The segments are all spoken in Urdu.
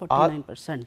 49%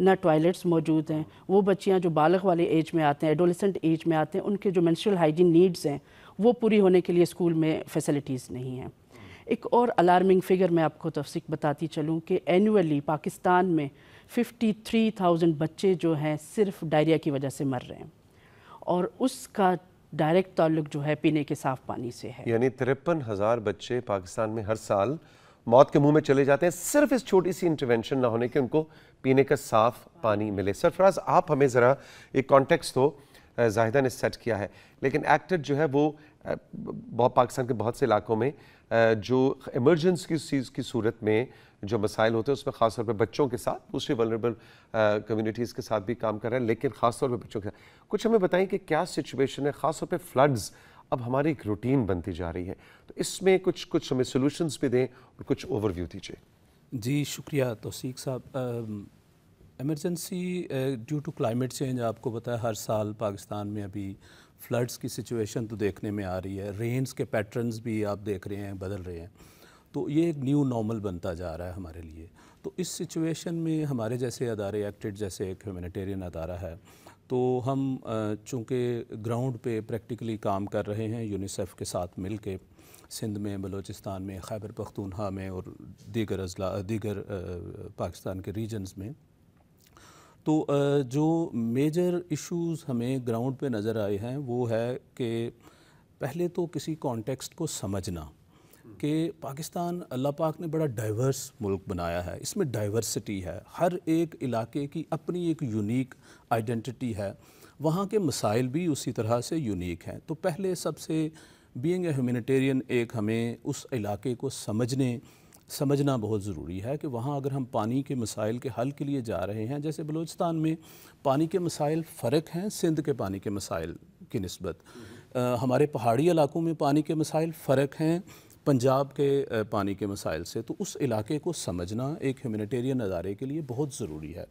نہ ٹوائلٹس موجود ہیں. وہ بچیاں جو بالغ والے ایج میں آتے ہیں, ایڈولسنٹ ایج میں آتے ہیں, ان کے جو مینسٹرل ہائیجین نیڈز ہیں وہ پوری ہونے کے لیے اسکول میں فیسلٹیز نہیں ہیں. ایک اور الارمنگ فگر میں آپ کو تفصیل بتاتی چلوں کہ اینولی پاکستان میں 53,000 بچے جو ہیں صرف ڈائریا کی وجہ سے مر رہے ہیں, اور اس کا ڈائریکٹ تعلق جو ہے پینے کے صاف پانی سے ہے. یعنی 53,000 بچے پاکستان میں ہر سال موت کے منہ میں چلے جاتے ہیں صرف اس چھوٹی سی انٹرونشن نہ ہونے کے ان کو پینے کا صاف پانی ملے. سرفراز, آپ ہمیں ذرا ایک کانٹیکسٹ تو زاہدہ نے سیٹ کیا ہے, لیکن ایکٹڈ جو ہے وہ پاکستان کے بہت سے علاقوں میں جو ایمرجنسی کی چیز کی صورت میں جو مسائل ہوتے ہیں اس میں خاص طور پہ بچوں کے ساتھ, دوسری ولنریبل کمیونٹیز کے ساتھ بھی کام کر رہے ہیں, لیکن خاص طور پہ بچوں کے ساتھ. کچھ ہمیں بتائیں کہ کیا سچویشن ہے, خاص طور پہ فلڈز اب ہماری ایک روٹین بنتی جا رہی ہے, تو اس میں کچھ ہمیں سولوشنز بھی دیں اور کچھ اوور ویو دیجیے. جی شکریہ توثیق صاحب. Emergency due to climate change, آپ کو پتہ ہے ہر سال پاکستان میں ابھی فلڈز کی سچویشن تو دیکھنے میں آ رہی ہے, رینز کے پیٹرنز بھی آپ دیکھ رہے ہیں بدل رہے ہیں, تو یہ ایک نیو نارمل بنتا جا رہا ہے ہمارے لیے. تو اس سچویشن میں ہمارے جیسے ادارے, ایکٹڈ جیسے ایک ہیومینیٹیرین ادارہ ہے, تو ہم چونکہ گراؤنڈ پہ پریکٹیکلی کام کر رہے ہیں یونیسیف کے ساتھ مل کے, سندھ میں, بلوچستان میں, خیبر پختونخوا میں اور دیگر پاکستان کے ریجنز میں. تو جو میجر ایشوز ہمیں گراؤنڈ پہ نظر آئے ہیں وہ ہے کہ پہلے تو کسی کانٹیکسٹ کو سمجھنا کہ پاکستان اللہ پاک نے بڑا ڈائیورس ملک بنایا ہے, اس میں ڈائیورسٹی ہے, ہر ایک علاقے کی اپنی ایک یونیک آئیڈینٹی ہے, وہاں کے مسائل بھی اسی طرح سے یونیک ہیں. تو پہلے سب سے بینگ اے ہیومینیٹیرین ایک ہمیں اس علاقے کو سمجھنا بہت ضروری ہے کہ وہاں اگر ہم پانی کے مسائل کے حل کے لیے جا رہے ہیں, جیسے بلوچستان میں پانی کے مسائل فرق ہیں سندھ کے پانی کے مسائل کی نسبت, ہمارے پہاڑی علاقوں میں پانی کے مسائل فرق ہیں پنجاب کے پانی کے مسائل سے, تو اس علاقے کو سمجھنا ایک ہیومینیٹیرین ادارے کے لیے بہت ضروری ہے.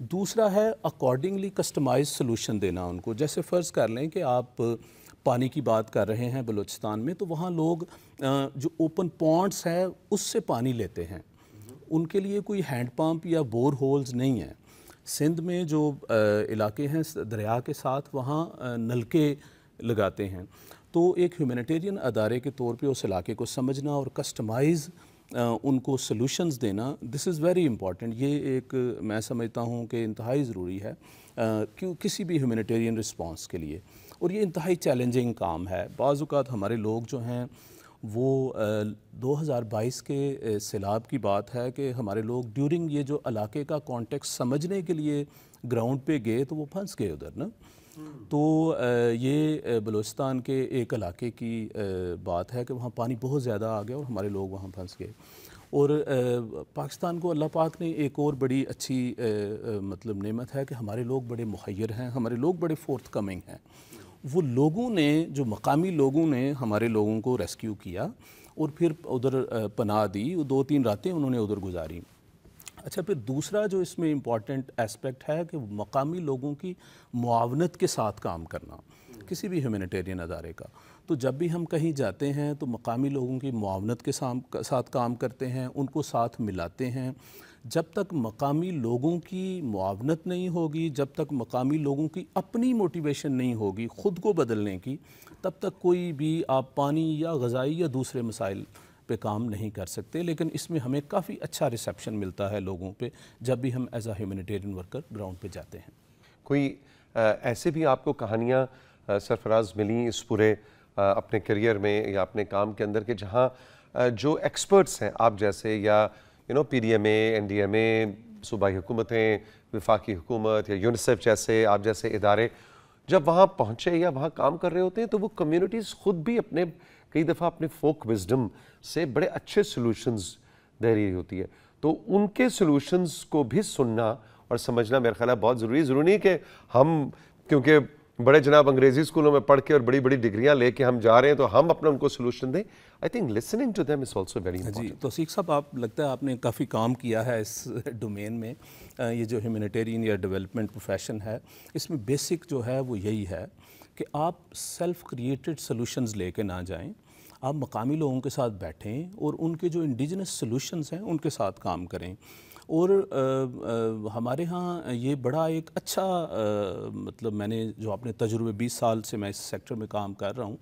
دوسرا ہے اکارڈنگلی کسٹمائز سلوشن دینا ان کو. جیسے فرض کر لیں کہ آپ پانی کی بات کر رہے ہیں بلوچستان میں, تو وہاں لوگ جو اوپن پونڈس ہیں اس سے پانی لیتے ہیں, ان کے لیے کوئی ہینڈ پمپ یا بور ہولز نہیں ہیں. سندھ میں جو علاقے ہیں دریا کے ساتھ, وہاں نلکے لگاتے ہیں. تو ایک ہیومینیٹیرین ادارے کے طور پہ اس علاقے کو سمجھنا اور کسٹمائز ان کو سلوشنز دینا, دس از ویری امپورٹنٹ. یہ ایک میں سمجھتا ہوں کہ انتہائی ضروری ہے کسی بھی ہیومینیٹیرین رسپانس کے لیے, اور یہ انتہائی چیلنجنگ کام ہے. بعض اوقات ہمارے لوگ جو ہیں وہ 2022 کے سیلاب کی بات ہے کہ ہمارے لوگ ڈیورنگ یہ جو علاقے کا کانٹیکس سمجھنے کے لیے گراؤنڈ پہ گئے تو وہ پھنس گئے ادھر نا. تو یہ بلوچستان کے ایک علاقے کی بات ہے کہ وہاں پانی بہت زیادہ آ گیا اور ہمارے لوگ وہاں پھنس گئے. اور پاکستان کو اللہ پاک نے ایک اور بڑی اچھی مطلب نعمت ہے کہ ہمارے لوگ بڑے مخیر ہیں, ہمارے لوگ بڑے فورتھ کمنگ ہیں. وہ لوگوں نے, جو مقامی لوگوں نے ہمارے لوگوں کو ریسکیو کیا اور پھر ادھر پناہ دی, 2-3 راتیں انہوں نے ادھر گزاری. اچھا, پھر دوسرا جو اس میں امپورٹنٹ ایسپیکٹ ہے کہ مقامی لوگوں کی معاونت کے ساتھ کام کرنا کسی بھی ہیومینیٹیرین ادارے کا. تو جب بھی ہم کہیں جاتے ہیں تو مقامی لوگوں کی معاونت کے ساتھ کام کرتے ہیں, ان کو ساتھ ملاتے ہیں. جب تک مقامی لوگوں کی معاونت نہیں ہوگی, جب تک مقامی لوگوں کی اپنی موٹیویشن نہیں ہوگی خود کو بدلنے کی, تب تک کوئی بھی آپ پانی یا غذائی یا دوسرے مسائل پہ کام نہیں کر سکتے. لیکن اس میں ہمیں کافی اچھا ریسیپشن ملتا ہے لوگوں پہ جب بھی ہم as a humanitarian worker ground پہ جاتے ہیں. کوئی ایسے بھی آپ کو کہانیاں سرفراز ملیں اس پورے اپنے کیریئر میں یا اپنے کام کے اندر کہ جہاں جو ایکسپرٹس ہیں آپ جیسے, یا PDMA, NDMA, صوبائی حکومتیں, وفاقی حکومت یا یونیسیف جیسے آپ جیسے ادارے جب وہاں پہنچے یا وہاں کام کر رہے ہوتے ہیں تو وہ کمیونٹیز خود بھی کئی دفعہ اپنے فوک وزڈم سے بڑے اچھے سلوشنز دے رہی ہوتی ہے. تو ان کے سلوشنز کو بھی سننا اور سمجھنا میرا خیال ہے بہت ضروری ہے. ضروری نہیں کہ ہم کیونکہ بڑے جناب انگریزی اسکولوں میں پڑھ کے اور بڑی بڑی ڈگریاں لے کے ہم جا رہے ہیں تو ہم اپنا ان کو سلوشن دیں. I think listening to them is also very important. جی توثیق صاحب, آپ لگتا ہے آپ نے کافی کام کیا ہے اس ڈومین میں. یہ جو ہیومینیٹیرین یا ڈیولپمنٹ پروفیشن ہے, اس میں بیسک جو ہے وہ یہی ہے کہ آپ سیلف کریٹڈ سلوشنز لے کے نہ جائیں, آپ مقامی لوگوں کے ساتھ بیٹھیں اور ان کے جو انڈیجنس سلوشنز ہیں ان کے ساتھ کام کریں. اور ہمارے ہاں یہ بڑا ایک اچھا مطلب میں نے جو اپنے تجربے 20 سال سے میں اس سیکٹر میں کام کر رہا ہوں،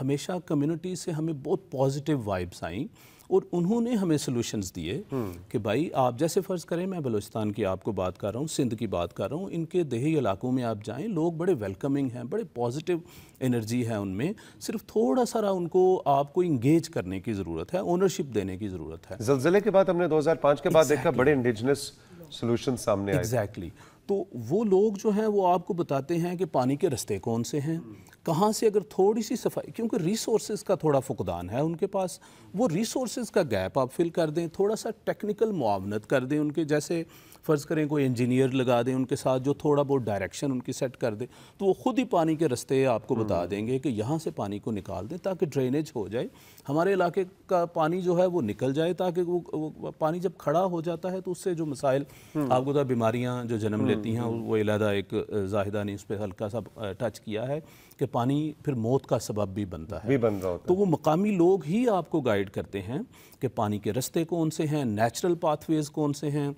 ہمیشہ کمیونٹی سے ہمیں بہت پازیٹیو وائبس آئیں اور انہوں نے ہمیں سلوشنز دیے کہ بھائی آپ جیسے فرض کریں، میں بلوچستان کی آپ کو بات کر رہا ہوں، سندھ کی بات کر رہا ہوں، ان کے دیہی علاقوں میں آپ جائیں، لوگ بڑے ویلکمنگ ہیں، بڑے پازیٹیو انرجی ہے ان میں، صرف تھوڑا سا ان کو آپ کو انگیج کرنے کی ضرورت ہے، اونرشپ دینے کی ضرورت ہے۔ زلزلے کے بعد ہم نے 2005 کے بعد دیکھا بڑے انڈیجنس سلوشن سامنے آئے۔ ایگزیکٹلی، تو وہ لوگ جو ہیں وہ آپ کو بتاتے ہیں کہ پانی کے رستے کون سے ہیں، کہاں سے اگر تھوڑی سی صفائی، کیونکہ ریسورسز کا تھوڑا فقدان ہے ان کے پاس، وہ ریسورسز کا گیپ آپ فل کر دیں، تھوڑا سا ٹیکنیکل معاونت کر دیں ان کے، جیسے فرض کریں کوئی انجینئر لگا دیں ان کے ساتھ جو تھوڑا بہت ڈائریکشن ان کی سیٹ کر دے، تو وہ خود ہی پانی کے رستے آپ کو بتا دیں گے کہ یہاں سے پانی کو نکال دیں تاکہ ڈرینیج ہو جائے، ہمارے علاقے کا پانی جو ہے وہ نکل جائے، تاکہ وہ پانی جب کھڑا ہو جاتا ہے تو اس سے جو مسائل آپ کو بیماریاں جو جنم لیتی ہیں، وہ علیحدہ ایک زاہدہ نے اس پہ ہلکا سا ٹچ کیا ہے کہ پانی پھر موت کا سبب بھی بنتا ہے، تو وہ مقامی لوگ ہی آپ کو گائیڈ کرتے ہیں کہ پانی کے رستے کون سے ہیں، نیچرل پاتھ ویز کون سے ہیں،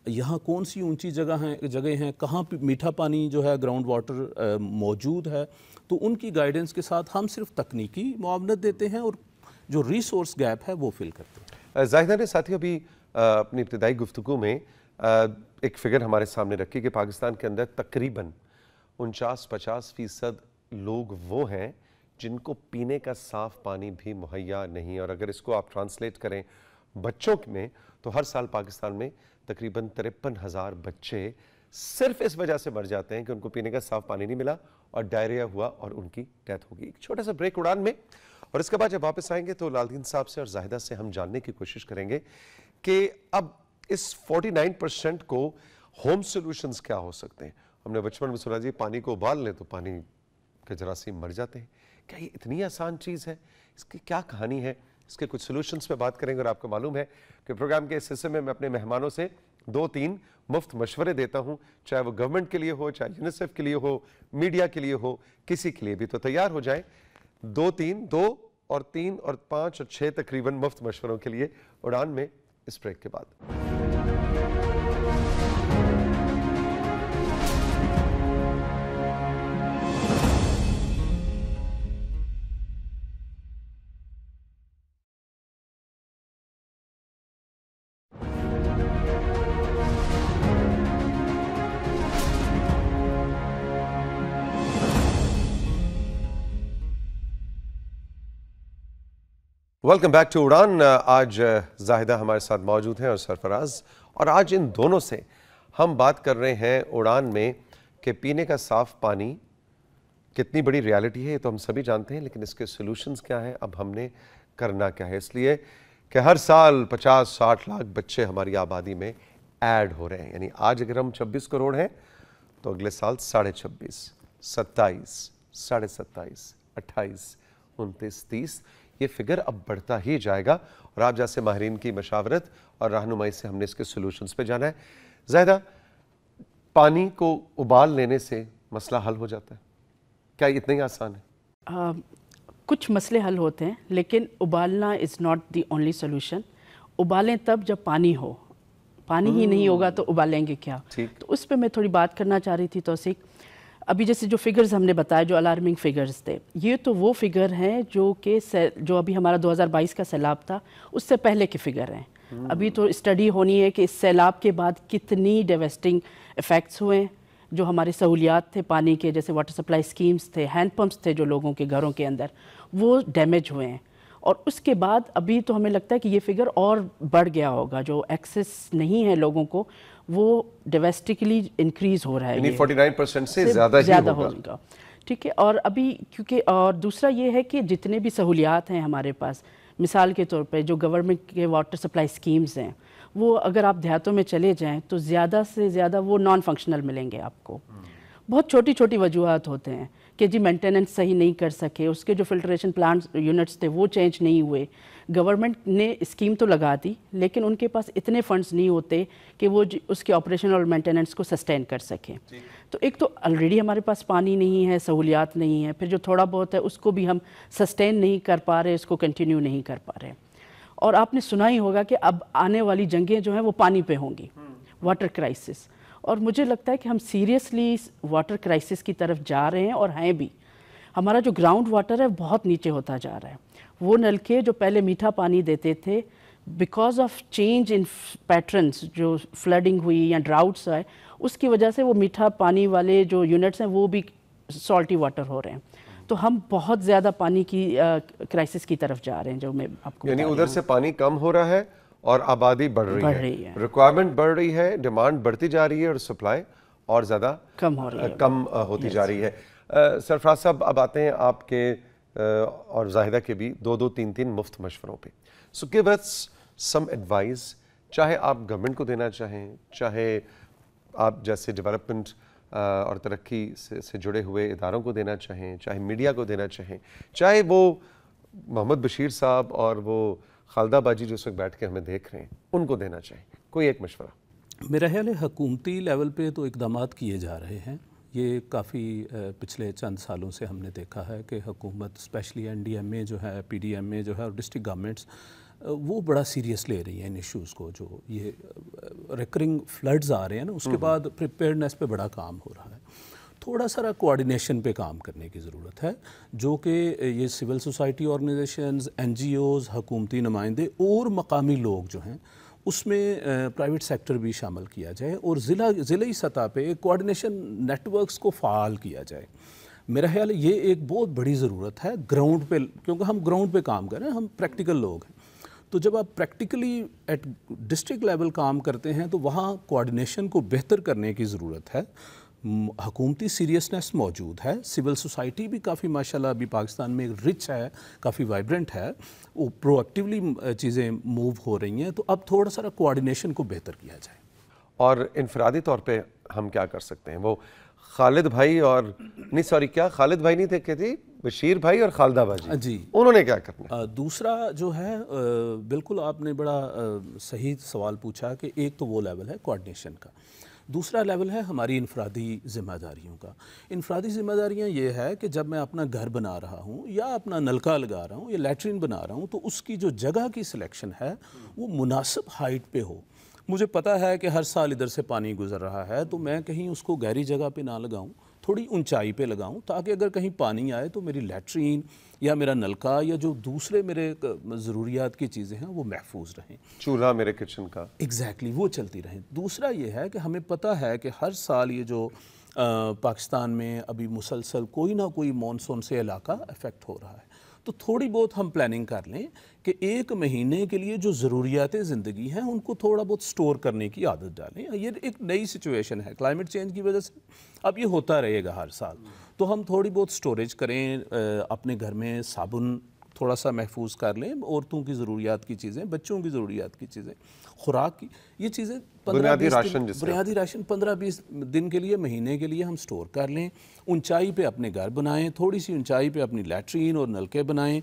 یہاں کون سی اونچی جگہیں ہیں، کہاں میٹھا پانی جو ہے گراؤنڈ واٹر موجود ہے، تو ان کی گائیڈنس کے ساتھ ہم صرف تکنیکی معاونت دیتے ہیں اور جو ریسورس گیپ ہے وہ فل کرتے ہیں۔ زاہدہ نے ساتھی ابھی اپنی ابتدائی گفتگو میں ایک فگر ہمارے سامنے رکھی کہ پاکستان کے اندر تقریباً 49-50% لوگ وہ ہیں جن کو پینے کا صاف پانی بھی مہیا نہیں، اور اگر اس کو آپ ٹرانسلیٹ کریں بچوں میں تو ہر سال پاکستان میں تقریباً 53,000 بچے صرف اس وجہ سے مر جاتے ہیں کہ ان کو پینے کا صاف پانی نہیں ملا اور ڈائریا ہوا اور ان کی ڈیتھ ہوگی۔ ایک چھوٹا سا بریک اڑان میں، اور اس کے بعد جب واپس آئیں گے تو لالدین صاحب سے اور زاہدہ سے ہم جاننے کی کوشش کریں گے کہ اب اس 49% کو ہوم سولوشنز کیا ہو سکتے ہیں۔ ہم نے بچپن میں سنا جی پانی کو ابال لیں تو پانی کے جراثیم مر جاتے ہیں، کیا یہ اتنی آسان چیز ہے؟ اس کی کیا کہانی ہے؟ اس کے کچھ سلوشنز پہ بات کریں گے، اور آپ کو معلوم ہے کہ پروگرام کے اس حصے میں اپنے مہمانوں سے 2-3 مفت مشورے دیتا ہوں، چاہے وہ گورنمنٹ کے لیے ہو، چاہے یونیسیف کے لیے ہو، میڈیا کے لیے ہو، کسی کے لیے بھی، تو تیار ہو جائیں 2 اور 3 اور 5 اور 6 تقریباً مفت مشوروں کے لیے اڑان میں اس بریک کے بعد۔ ویلکم بیک ٹو اڑان۔ آج زاہدہ ہمارے ساتھ موجود ہیں اور سرفراز، اور آج ان دونوں سے ہم بات کر رہے ہیں اڑان میں کہ پینے کا صاف پانی کتنی بڑی ریالٹی ہے، یہ تو ہم سبھی جانتے ہیں، لیکن اس کے سلوشنز کیا ہیں، اب ہم نے کرنا کیا ہے، اس لیے کہ ہر سال 50-60 لاکھ بچے ہماری آبادی میں ایڈ ہو رہے ہیں، یعنی آج اگر ہم 26 کروڑ ہیں تو اگلے سال 26.5، 27، 27.5، 28، 29، 30، یہ فگر اب بڑھتا ہی جائے گا، اور آپ جیسے ماہرین کی مشاورت اور رہنمائی سے ہم نے اس کے سلوشنز پہ جانا ہے۔ زاہدہ، پانی کو ابال لینے سے مسئلہ حل ہو جاتا ہے؟ کیا یہ اتنا ہی آسان ہے؟ کچھ مسئلے حل ہوتے ہیں، لیکن ابالنا is not the only solution. ابالیں تب جب پانی ہو، پانی ہی نہیں ہوگا تو ابالیں گے کیا؟ تو اس پہ میں تھوڑی بات کرنا چاہ رہی تھی توثیق۔ ابھی جیسے جو فگرز ہم نے بتایا، جو الارمنگ فگرز تھے، یہ تو وہ فگر ہیں جو ابھی ہمارا 2022 کا سیلاب تھا اس سے پہلے کے فگر ہیں۔ ابھی تو اسٹڈی ہونی ہے کہ اس سیلاب کے بعد کتنی ڈیویسٹنگ ایفیکٹس ہوئے ہیں، جو ہمارے سہولیات تھے پانی کے، جیسے واٹر سپلائی سکیمز تھے، ہینڈ پمپس تھے جو لوگوں کے گھروں کے اندر، وہ ڈیمیج ہوئے ہیں۔ اور اس کے بعد ابھی تو ہمیں لگتا ہے کہ یہ فگر اور بڑھ گیا ہوگا، جو ایکسیس نہیں ہے لوگوں کو، وہ ڈیویسٹکلی انکریز ہو رہا ہے، یعنی 49% سے زیادہ ہی ہوگا۔ ٹھیک ہے، اور ابھی کیونکہ اور دوسرا یہ ہے کہ جتنے بھی سہولیات ہیں ہمارے پاس، مثال کے طور پہ جو گورنمنٹ کے واٹر سپلائی سکیمز ہیں، وہ اگر آپ دیہاتوں میں چلے جائیں تو زیادہ سے زیادہ وہ نان فنکشنل ملیں گے آپ کو۔ بہت چھوٹی چھوٹی وجوہات ہوتے ہیں کہ جی مینٹیننس صحیح نہیں کر سکے، اس کے جو فلٹریشن پلانٹس یونٹس تھے وہ چینج نہیں ہوئے، گورنمنٹ نے اسکیم تو لگا دی لیکن ان کے پاس اتنے فنڈز نہیں ہوتے کہ وہ اس کے آپریشن اور مینٹیننس کو سسٹین کر سکیں۔ تو ایک تو آلریڈی ہمارے پاس پانی نہیں ہے، سہولیات نہیں ہیں، پھر جو تھوڑا بہت ہے اس کو بھی ہم سسٹین نہیں کر پا رہے، اس کو کنٹینیو نہیں کر پا رہے۔ اور آپ نے سنا ہی ہوگا کہ اب آنے والی جنگیں جو ہیں وہ پانی پہ ہوں گی، واٹر کرائسس. اور مجھے لگتا ہے کہ ہم سیریسلی واٹر کرائسس کی طرف جا رہے ہیں اور ہیں بھی. ہمارا جو گراؤنڈ واٹر ہے بہت نیچے ہوتا جا رہا ہے. وہ نلکے جو پہلے میٹھا پانی دیتے تھے, because of change in patterns, جو فلڈنگ ہوئی یا ڈراؤٹس آئے, اس کی وجہ سے وہ میٹھا پانی والے جو یونٹس ہیں وہ بھی سالٹی واٹر ہو رہے ہیں. تو ہم بہت زیادہ پانی کی کرائسس کی طرف جا رہے ہیں, جو میں آپ کو یعنی ادھر سے پانی کم ہو رہا ہے اور آبادی بڑھ رہی ہے, ریکوائرمنٹ بڑھ رہی ہے, ڈیمانڈ بڑھتی جا رہی ہے اور سپلائی اور زیادہ کم ہوتی جا رہی ہے. سرفراز صاحب, اب آتے ہیں آپ کے اور زاہدہ کے بھی 2-2, 3-3 مفت مشوروں پہ. سو گیو اس سم ایڈوائز, چاہے آپ گورنمنٹ کو دینا چاہیں, چاہے آپ جیسے ڈیولپمنٹ اور ترقی سے جڑے ہوئے اداروں کو دینا چاہیں, چاہے میڈیا کو دینا چاہیں, چاہے وہ محمد بشیر صاحب اور وہ خالدہ باجی جو اس وقت بیٹھ کے ہمیں دیکھ رہے ہیں ان کو دینا چاہیں, کوئی ایک مشورہ. میرا خیال ہے حکومتی لیول پہ تو اقدامات کیے جا رہے ہیں. یہ کافی پچھلے چند سالوں سے ہم نے دیکھا ہے کہ حکومت اسپیشلی این ڈی ایم اے جو ہے, پی ڈی ایم اے جو ہے, اور ڈسٹرکٹ گورنمنٹس وہ بڑا سیریس لے رہی ہیں ان ایشوز کو. جو یہ ریکرنگ فلڈز آ رہے ہیں نا, اس کے بعد پریپیئرنیس پہ بڑا کام ہو رہا ہے. تھوڑا سا کوآرڈینیشن پہ کام کرنے کی ضرورت ہے, جو کہ یہ civil society organizations, NGOs, حکومتی نمائندے اور مقامی لوگ جو ہیں اس میں پرائیویٹ سیکٹر بھی شامل کیا جائے, اور ضلعی سطح پہ کوآرڈینیشن نیٹ ورکس کو فعال کیا جائے. میرا خیال ہے یہ ایک بہت بڑی ضرورت ہے گراؤنڈ پہ, کیونکہ ہم گراؤنڈ پہ کام کر رہے ہیں, ہم پریکٹیکل لوگ ہیں. تو جب آپ پریکٹیکلی ایٹ ڈسٹرکٹ لیول کام کرتے ہیں تو وہاں کوآرڈینیشن کو بہتر کرنے کی ضرورت ہے. حکومتی سیریسنس موجود ہے, سول سوسائٹی بھی کافی ماشاءاللہ ابھی پاکستان میں رچ ہے, کافی وائبرنٹ ہے, وہ پرو ایکٹیولی چیزیں موو ہو رہی ہیں. تو اب تھوڑا سا کوآرڈینیشن کو بہتر کیا جائے. اور انفرادی طور پہ ہم کیا کر سکتے ہیں؟ وہ خالد بھائی اور نہیں سوری کیا خالد بھائی نہیں تھے تھی بشیر بھائی اور خالدہ باجی, جی انہوں نے کیا کرنا؟ دوسرا جو ہے بالکل آپ نے بڑا صحیح سوال پوچھا کہ ایک تو وہ لیول ہے کوآرڈینیشن کا, دوسرا لیول ہے ہماری انفرادی ذمہ داریوں کا. انفرادی ذمہ داریاں یہ ہے کہ جب میں اپنا گھر بنا رہا ہوں یا اپنا نلکا لگا رہا ہوں یا لیٹرین بنا رہا ہوں تو اس کی جو جگہ کی سلیکشن ہے وہ مناسب ہائٹ پہ ہو. مجھے پتہ ہے کہ ہر سال ادھر سے پانی گزر رہا ہے, تو میں کہیں اس کو گہری جگہ پہ نہ لگاؤں, تھوڑی اونچائی پہ لگاؤں, تاکہ اگر کہیں پانی آئے تو میری لیٹرین یا میرا نلکا یا جو دوسرے میرے ضروریات کی چیزیں ہیں وہ محفوظ رہیں. چولہا میرے کچن کا ایگزیکٹلی وہ چلتی رہیں. دوسرا یہ ہے کہ ہمیں پتہ ہے کہ ہر سال یہ جو پاکستان میں ابھی مسلسل کوئی نہ کوئی مانسون سے علاقہ افیکٹ ہو رہا ہے, تو تھوڑی بہت ہم پلاننگ کر لیں کہ 1 مہینے کے لیے جو ضروریات زندگی ہیں ان کو تھوڑا بہت سٹور کرنے کی عادت ڈالیں. یہ ایک نئی سچویشن ہے کلائمیٹ چینج کی وجہ سے, اب یہ ہوتا رہے گا ہر سال. تو ہم تھوڑی بہت سٹوریج کریں, اپنے گھر میں صابن تھوڑا سا محفوظ کر لیں, عورتوں کی ضروریات کی چیزیں, بچوں کی ضروریات کی چیزیں, خوراک کی یہ چیزیں بنیادی راشن 15-20 دن کے لیے, مہینے کے لیے ہم سٹور کر لیں. اونچائی پہ اپنے گھر بنائیں, تھوڑی سی اونچائی پہ اپنی لیٹرین اور نلکے بنائیں.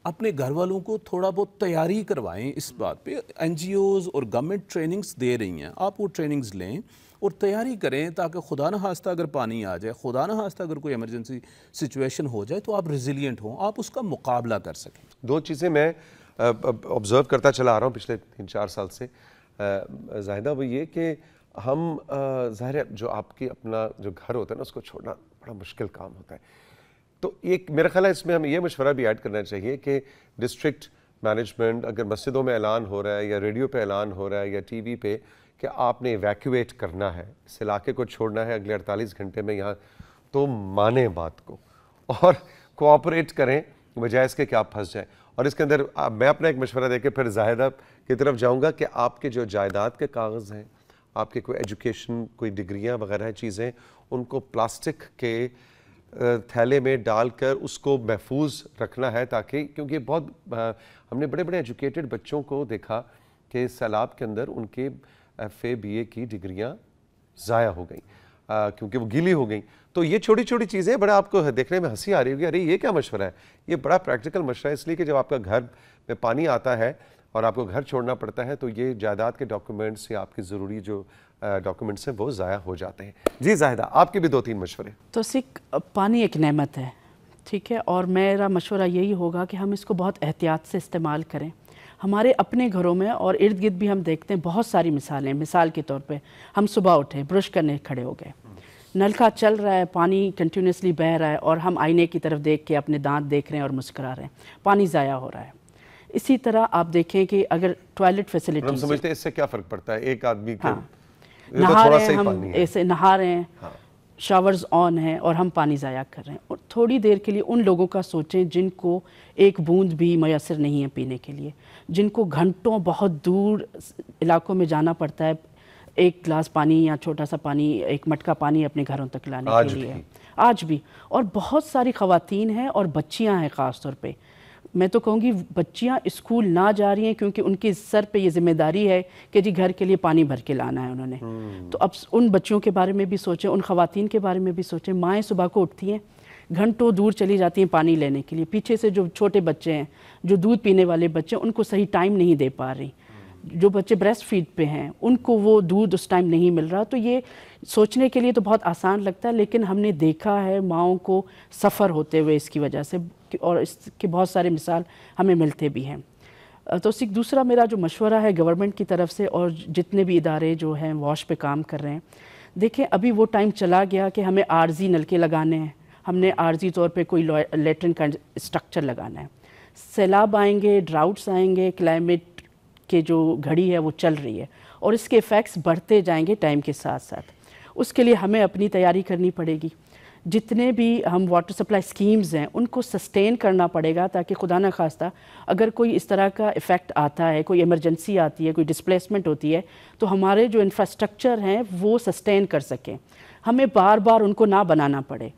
اپنے گھر والوں کو تھوڑا بہت تیاری کروائیں اس بات پہ. این جی اوز اور گورنمنٹ ٹریننگز دے رہی ہیں, آپ وہ ٹریننگز لیں اور تیاری کریں, تاکہ خدا نہ خواستہ اگر پانی آ جائے, خدا نہ خواستہ اگر کوئی ایمرجنسی سچویشن ہو جائے, تو آپ ریزیلینٹ ہوں, آپ اس کا مقابلہ کر سکیں. 2 چیزیں میں آبزرو کرتا چلا آ رہا ہوں پچھلے 3-4 سال سے زاہدہ, وہ یہ کہ ہم ظاہر ہے جو آپ کی اپنا جو گھر ہوتا ہے نا اس کو چھوڑنا بڑا مشکل کام ہوتا ہے. تو ایک میرا خیال ہے اس میں ہمیں یہ مشورہ بھی ایڈ کرنا چاہیے کہ ڈسٹرکٹ مینجمنٹ اگر مسجدوں میں اعلان ہو رہا ہے یا ریڈیو پہ اعلان ہو رہا ہے یا ٹی وی پہ کہ آپ نے ایویکویٹ کرنا ہے, اس علاقے کو چھوڑنا ہے اگلے 48 گھنٹے میں یہاں, تو مانیں بات کو اور کوآپریٹ کریں بجائے اس کے کہ آپ پھنس جائیں. اور اس کے اندر میں اپنا ایک مشورہ دے کے پھر زاہدہ کی طرف جاؤں گا کہ آپ کے جو جائیداد کے کاغذ ہیں, آپ کے کوئی ایجوکیشن, کوئی ڈگریاں وغیرہ چیزیں, ان کو پلاسٹک کے تھیلے میں ڈال کر اس کو محفوظ رکھنا ہے, تاکہ کیونکہ بہت ہم نے بڑے بڑے ایجوکیٹڈ بچوں کو دیکھا کہ سیلاب کے اندر ان کے ایف اے بی اے کی ڈگریاں ضائع ہو گئیں کیونکہ وہ گیلی ہو گئیں. تو یہ چھوٹی چھوٹی چیزیں بڑا آپ کو دیکھنے میں ہنسی آ رہی ہوگی, ارے یہ کیا مشورہ ہے, یہ بڑا پریکٹیکل مشورہ ہے, اس لیے کہ جب آپ کا گھر میں پانی آتا ہے اور آپ کو گھر چھوڑنا پڑتا ہے تو یہ جائیداد کے ڈاکومنٹس یا آپ کی ضروری جو ڈاکومنٹس ہیں وہ ضائع ہو جاتے ہیں. جی زاہدہ, آپ کے بھی 2-3 مشورے. تو پانی ایک نعمت ہے, ٹھیک ہے, اور میرا مشورہ یہی ہوگا کہ ہم اس کو بہت احتیاط سے استعمال کریں. ہمارے اپنے گھروں میں اور ارد گرد بھی ہم دیکھتے ہیں بہت ساری مثالیں. مثال کے طور پہ ہم صبح اٹھے, برش کرنے کھڑے ہو گئے, نل کا چل رہا ہے, پانی کنٹینیوسلی بہہ رہا ہے اور ہم آئینے کی طرف دیکھ کے اپنے دانت دیکھ رہے ہیں اور مسکرا رہے ہیں, پانی ضائع ہو رہا ہے. اسی طرح آپ دیکھیں کہ اگر ٹوائلٹ فیسلٹی, ہم سمجھتے ہیں اس سے کیا فرق پڑتا ہے ایک آدمی کے, نہا رہے ہیں ہم, ایسے نہا رہے ہیں, شاورز آن ہیں اور ہم پانی ضائع کر رہے ہیں. اور تھوڑی دیر کے لیے ان لوگوں کا سوچیں جن کو ایک بوند بھی میسر نہیں ہے پینے کے لیے, جن کو گھنٹوں بہت دور علاقوں میں جانا پڑتا ہے ایک گلاس پانی یا چھوٹا سا پانی, ایک مٹکا پانی اپنے گھروں تک لانے کے لیے. آج بھی. اور بہت ساری خواتین ہیں اور بچیاں ہیں خاص طور پہ. میں تو کہوں گی بچیاں اسکول نہ جا رہی ہیں کیونکہ ان کے سر پہ یہ ذمہ داری ہے کہ جی گھر کے لیے پانی بھر کے لانا ہے انہوں نے. تو اب ان بچیوں کے بارے میں بھی سوچیں, ان خواتین کے بارے میں بھی سوچیں. مائیں صبح کو اٹھتی ہیں, گھنٹوں دور چلی جاتی ہیں پانی لینے کے لیے, پیچھے سے جو چھوٹے بچے ہیں, جو دودھ پینے والے بچے ہیں, ان کو صحیح ٹائم نہیں دے پا رہی. جو بچے بریسٹ فیڈ پہ ہیں ان کو وہ دودھ اس ٹائم نہیں مل رہا. تو یہ سوچنے کے لیے تو بہت آسان لگتا ہے, لیکن ہم نے دیکھا ہے ماؤں کو سفر ہوتے ہوئے اس کی وجہ سے, اور اس کے بہت سارے مثال ہمیں ملتے بھی ہیں. تو دوسرا میرا جو مشورہ ہے گورنمنٹ کی طرف سے اور جتنے بھی ادارے جو ہیں واش پہ کام کر رہے ہیں, دیکھیں ابھی وہ ٹائم چلا گیا کہ ہمیں عارضی نلکے لگانے ہیں, ہم نے عارضی طور پہ کوئی لیٹرن کا اسٹرکچر لگانا ہے. سیلاب آئیں گے, ڈراؤٹس آئیں گے, کلائمیٹ کہ جو گھڑی ہے وہ چل رہی ہے اور اس کے ایفیکٹس بڑھتے جائیں گے ٹائم کے ساتھ ساتھ. اس کے لیے ہمیں اپنی تیاری کرنی پڑے گی. جتنے بھی ہم واٹر سپلائی سکیمز ہیں ان کو سسٹین کرنا پڑے گا تاکہ خدا نہ خواستہ اگر کوئی اس طرح کا ایفیکٹ آتا ہے, کوئی ایمرجنسی آتی ہے, کوئی ڈسپلیسمنٹ ہوتی ہے, تو ہمارے جو انفراسٹرکچر ہیں وہ سسٹین کر سکیں, ہمیں بار بار ان کو نہ بنانا پڑے.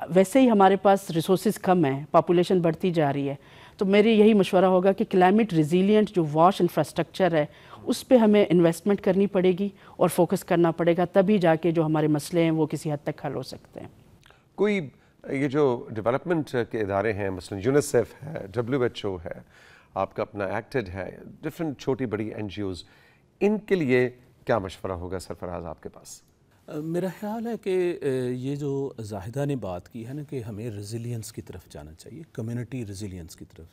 ویسے ہی ہمارے پاس ریسورسز کم ہیں, پاپولیشن بڑھتی جا رہی ہے, تو میری یہی مشورہ ہوگا کہ کلائمیٹ ریزیلینٹ جو واش انفراسٹرکچر ہے اس پہ ہمیں انویسٹمنٹ کرنی پڑے گی اور فوکس کرنا پڑے گا, تبھی جا کے جو ہمارے مسئلے ہیں وہ کسی حد تک حل ہو سکتے ہیں. کوئی یہ جو ڈیولپمنٹ کے ادارے ہیں, مثلا یونیسیف ہے, WHO ہے, آپ کا اپنا ایکٹڈ ہے, ڈفرینٹ چھوٹی بڑی NGOز, ان کے لیے کیا مشورہ ہوگا سرفراز آپ کے پاس؟ میرا خیال ہے کہ یہ جو زاہدہ نے بات کی ہے نا کہ ہمیں ریزیلینس کی طرف جانا چاہیے, کمیونٹی ریزیلینس کی طرف,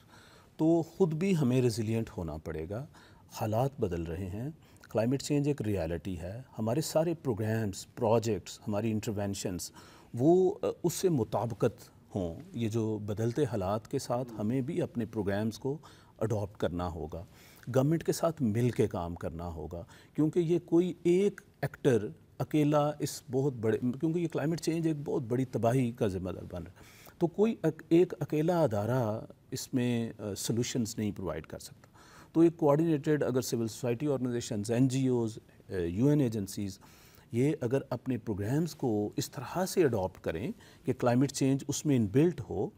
تو خود بھی ہمیں ریزیلینٹ ہونا پڑے گا. حالات بدل رہے ہیں, کلائمیٹ چینج ایک ریالٹی ہے, ہمارے سارے پروگرامز, پروجیکٹس, ہماری انٹرونشنز وہ اس سے مطابقت ہوں. یہ جو بدلتے حالات کے ساتھ ہمیں بھی اپنے پروگرامز کو اڈاپٹ کرنا ہوگا, گورنمنٹ کے ساتھ مل کے کام کرنا ہوگا, کیونکہ یہ کوئی ایک ایکٹر اکیلا اس بہت بڑے, کیونکہ یہ کلائمیٹ چینج ایک بہت بڑی تباہی کا ذمہ دار بن رہا ہے, تو کوئی ایک اکیلا ادارہ اس میں سلوشنز نہیں پرووائڈ کر سکتا. تو ایک کوآرڈینیٹڈ اگر سول سوسائٹی آرگنائزیشنز, NGOز, UN ایجنسیز, یہ اگر اپنے پروگرامز کو اس طرح سے اڈاپٹ کریں کہ کلائمیٹ چینج اس میں انبلٹ ہو,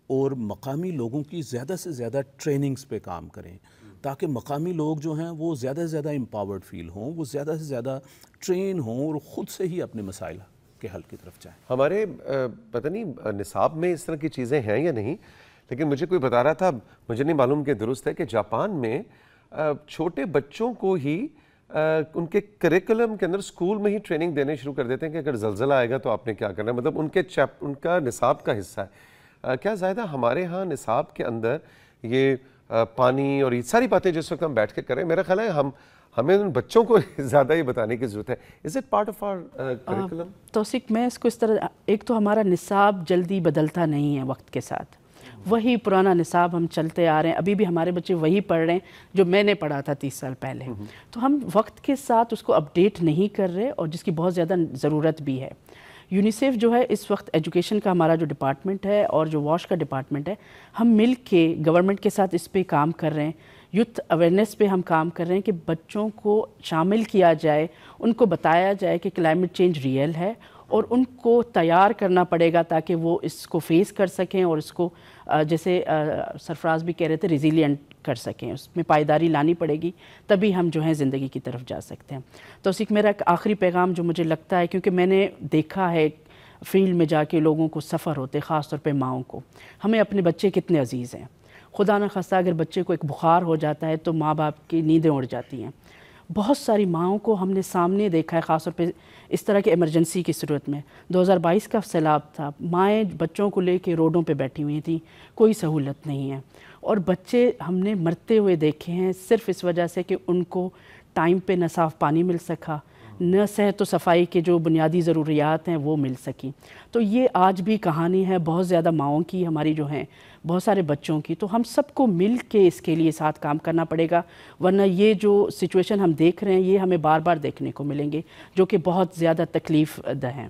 اور مقامی لوگوں کی زیادہ سے زیادہ ٹریننگز پہ کام کریں تاکہ مقامی لوگ جو ہیں وہ زیادہ سے زیادہ امپاورڈ فیل ہوں, وہ زیادہ سے زیادہ ٹرین ہوں اور خود سے ہی اپنے مسائل کے حل کی طرف جائیں. ہمارے پتہ نہیں نصاب میں اس طرح کی چیزیں ہیں یا نہیں, لیکن مجھے کوئی بتا رہا تھا, مجھے نہیں معلوم کہ درست ہے, کہ جاپان میں چھوٹے بچوں کو ہی ان کے کریکولم کے اندر اسکول میں ہی ٹریننگ دینے شروع کر دیتے ہیں کہ اگر زلزلہ آئے گا تو آپ نے کیا کرنا ہے, مطلب ان کا نصاب کا حصہ ہے. کیا زائدہ ہمارے ہاں نصاب کے اندر یہ پانی اور یہ ساری باتیں جس وقت ہم بیٹھ کے کریں, میرا خیال ہے ہمیں ان بچوں کو زیادہ ہی بتانے کی ضرورت ہے. Is it part of our curriculum? Tauseeq, میں اس کو اس طرح, ایک تو ہمارا نصاب جلدی بدلتا نہیں ہے وقت کے ساتھ, وہی پرانا نصاب ہم چلتے آ رہے ہیں, ابھی بھی ہمارے بچے وہی پڑھ رہے ہیں جو میں نے پڑھا تھا 30 سال پہلے. تو ہم وقت کے ساتھ اس کو اپڈیٹ نہیں کر رہے, اور جس کی بہت زیادہ ضرورت بھی ہے. یونیسیف جو ہے اس وقت ایجوکیشن کا ہمارا جو ڈپارٹمنٹ ہے اور جو واش کا ڈپارٹمنٹ ہے, ہم مل کے گورنمنٹ کے ساتھ اس پہ کام کر رہے ہیں. یوتھ اویئرنیس پہ ہم کام کر رہے ہیں کہ بچوں کو شامل کیا جائے, ان کو بتایا جائے کہ کلائمیٹ چینج ریئل ہے اور ان کو تیار کرنا پڑے گا تاکہ وہ اس کو فیس کر سکیں اور اس کو جیسے سرفراز بھی کہہ رہے تھے ریزیلینٹ کر سکیں. اس میں پائیداری لانی پڑے گی, تبھی ہم جو ہیں زندگی کی طرف جا سکتے ہیں. توثیق, میرا ایک آخری پیغام جو مجھے لگتا ہے, کیونکہ میں نے دیکھا ہے فیلڈ میں جا کے لوگوں کو سفر ہوتے, خاص طور پہ ماؤں کو, ہمیں اپنے بچے کتنے عزیز ہیں. خدا نہ خواستہ اگر بچے کو ایک بخار ہو جاتا ہے تو ماں باپ کی نیندیں اڑ جاتی ہیں. بہت ساری ماؤں کو ہم نے سامنے دیکھا ہے, خاص طور پہ اس طرح کی ایمرجنسی کی صورت میں. 2022 کا سیلاب تھا, مائیں بچوں کو لے کے روڈوں پہ بیٹھی ہوئی تھیں, کوئی سہولت نہیں ہے. اور بچے ہم نے مرتے ہوئے دیکھے ہیں صرف اس وجہ سے کہ ان کو ٹائم پہ نہ صاف پانی مل سکا، نہ صحت و صفائی کے جو بنیادی ضروریات ہیں وہ مل سکیں. تو یہ آج بھی کہانی ہے بہت زیادہ ماؤں کی، ہماری جو ہیں بہت سارے بچوں کی. تو ہم سب کو مل کے اس کے لیے ساتھ کام کرنا پڑے گا، ورنہ یہ جو سچویشن ہم دیکھ رہے ہیں یہ ہمیں بار بار دیکھنے کو ملیں گے جو کہ بہت زیادہ تکلیف دہ ہیں.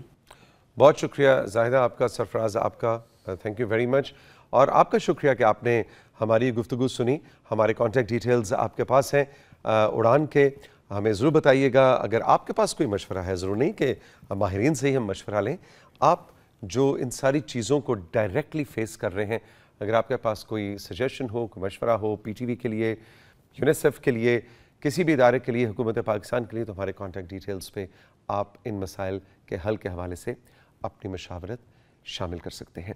بہت شکریہ زاہدہ آپ کا، سرفراز آپ کا، تھینک یو ویری مچ. اور آپ کا شکریہ کہ آپ نے ہماری گفتگو سنی. ہمارے کانٹیکٹ ڈیٹیلز آپ کے پاس ہیں اڑان کے، ہمیں ضرور بتائیے گا. اگر آپ کے پاس کوئی مشورہ ہے، ضرور نہیں کہ ماہرین سے ہی ہم مشورہ لیں، آپ جو ان ساری چیزوں کو ڈائریکٹلی فیس کر رہے ہیں، اگر آپ کے پاس کوئی سجیشن ہو، کوئی مشورہ ہو پی ٹی وی کے لیے، یونیسیف کے لیے، کسی بھی ادارے کے لیے، حکومت پاکستان کے لیے، تو ہمارے کانٹیکٹ ڈیٹیلز پہ آپ ان مسائل کے حل کے حوالے سے اپنی مشاورت شامل کر سکتے ہیں.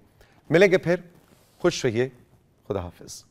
ملیں گے پھر، خوش رہیے، خدا حافظ.